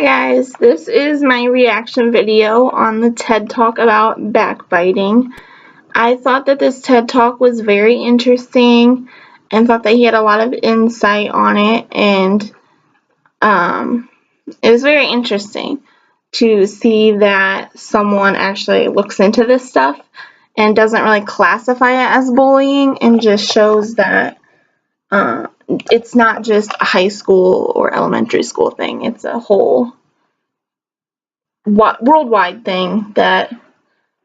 Guys, this is my reaction video on the TED Talk about backbiting. I thought that this TED Talk was very interesting and thought that he had a lot of insight on it, and it was very interesting to see that someone actually looks into this stuff and doesn't really classify it as bullying and just shows that it's not just a high school or elementary school thing. It's a whole worldwide thing that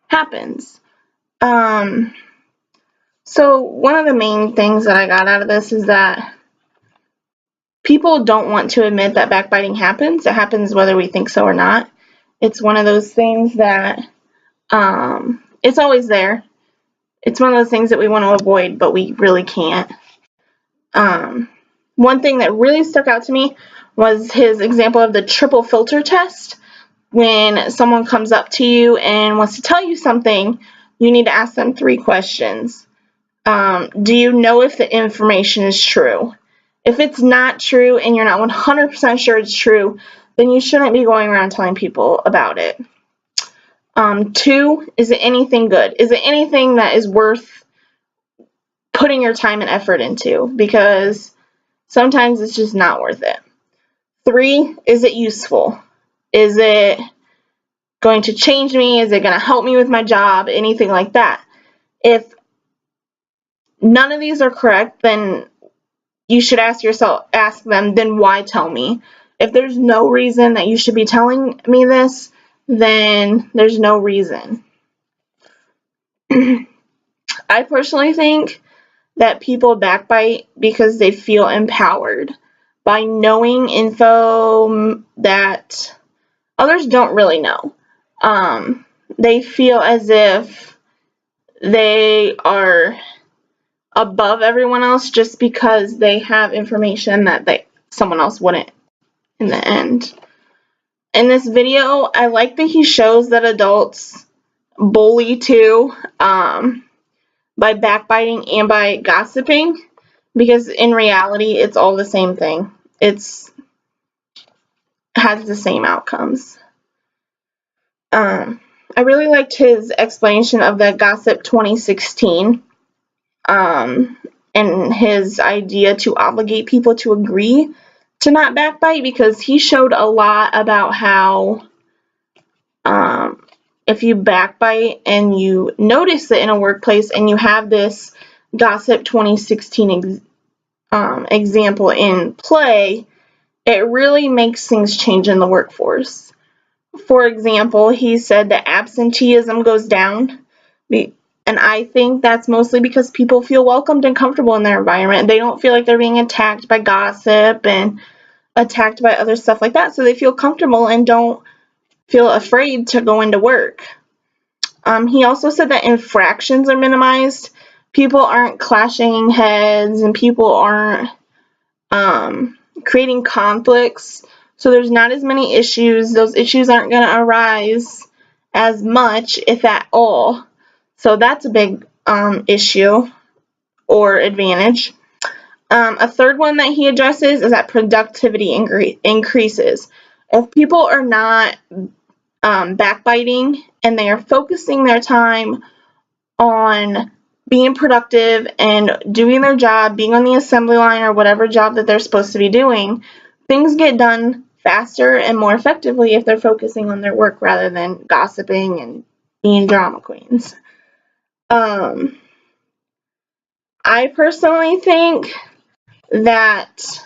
happens. So one of the main things that I got out of this is that people don't want to admit that backbiting happens. It happens whether we think so or not. It's one of those things that it's always there. It's one of those things that we want to avoid, but we really can't. One thing that really stuck out to me was his example of the triple filter test. When someone comes up to you and wants to tell you something, you need to ask them 3 questions. Do you know if the information is true? If it's not true and you're not 100% sure it's true, then you shouldn't be going around telling people about it. 2, is it anything good? Is it anything that is worth putting your time and effort into? Because sometimes it's just not worth it. 3, is it useful? Is it going to change me? Is it going to help me with my job? Anything like that. If none of these are correct, then you should ask them, then why tell me? If there's no reason that you should be telling me this, then there's no reason. I personally think that people backbite because they feel empowered by knowing info that others don't really know. They feel as if they are above everyone else just because they have information that someone else wouldn't in the end. In this video, I like that he shows that adults bully too, by backbiting and by gossiping, because in reality it's all the same thing. It's has the same outcomes. I really liked his explanation of the Gossip 2016 and his idea to obligate people to agree to not backbite, because he showed a lot about how if you backbite and you notice it in a workplace and you have this Gossip 2016 example in play, it really makes things change in the workforce. For example, he said that absenteeism goes down, and I think that's mostly because people feel welcomed and comfortable in their environment. They don't feel like they're being attacked by gossip and attacked by other stuff like that, so they feel comfortable and don't feel afraid to go into work. He also said that infractions are minimized. People aren't clashing heads and people aren't creating conflicts, so there's not as many issues. Those issues aren't going to arise as much, if at all. So that's a big issue or advantage. A third one that he addresses is that productivity increases. If people are not backbiting and they are focusing their time on being productive and doing their job, being on the assembly line or whatever job that they're supposed to be doing, things get done faster and more effectively if they're focusing on their work rather than gossiping and being drama queens. I personally think that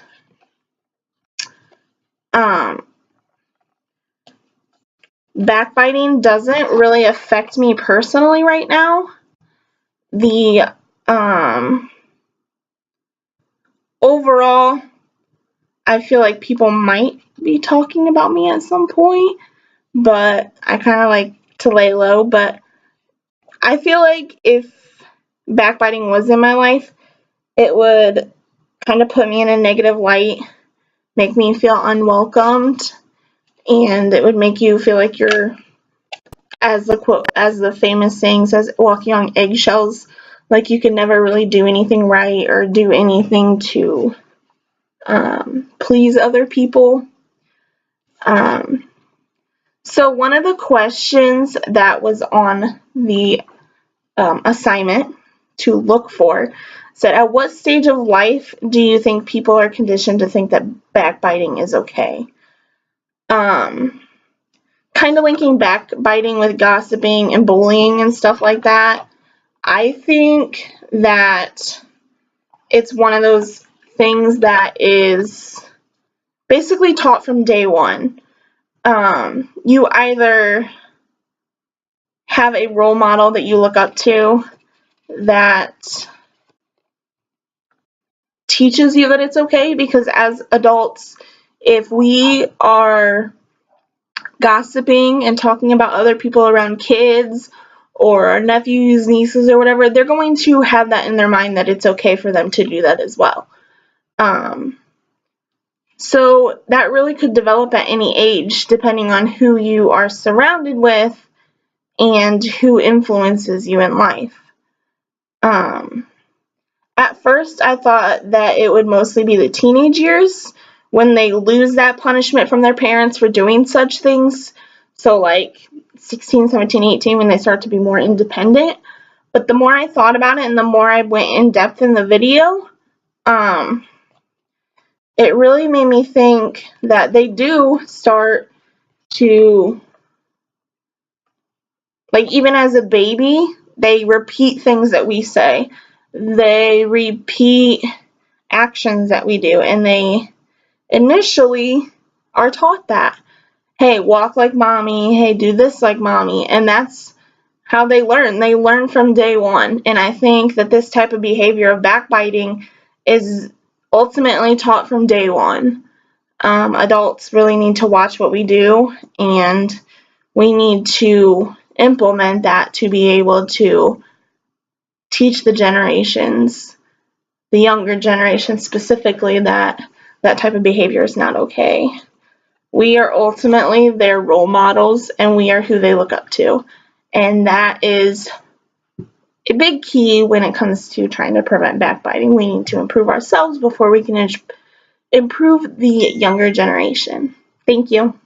backbiting doesn't really affect me personally right now. The overall, I feel like people might be talking about me at some point, but I kind of like to lay low. But I feel like if backbiting was in my life, it would kind of put me in a negative light, make me feel unwelcomed, and it would make you feel like you're, as the famous saying says, walking on eggshells, like you can never really do anything right or do anything to please other people. So one of the questions that was on the assignment to look for said, at what stage of life do you think people are conditioned to think that backbiting is okay? Kind of linking backbiting with gossiping and bullying and stuff like that, I think that it's one of those things that is basically taught from day one. You either have a role model that you look up to that teaches you that it's okay, because as adults, if we are gossiping and talking about other people around kids or our nephews, nieces, or whatever, they're going to have that in their mind that it's okay for them to do that as well. So that really could develop at any age, depending on who you are surrounded with and who influences you in life. At first, I thought that it would mostly be the teenage years when they lose that punishment from their parents for doing such things. So like 16, 17, 18, when they start to be more independent. But the more I thought about it and the more I went in depth in the video, it really made me think that they do start to, like, even as a baby, they repeat things that we say. They repeat actions that we do, and they initially are taught that, hey, walk like mommy, hey, do this like mommy, and that's how they learn. They learn from day one, and I think that this type of behavior of backbiting is ultimately taught from day one. Adults really need to watch what we do, and we need to implement that to be able to teach the generations, the younger generation specifically, that that type of behavior is not okay. We are ultimately their role models, and we are who they look up to. And that is a big key when it comes to trying to prevent backbiting. We need to improve ourselves before we can improve the younger generation. Thank you.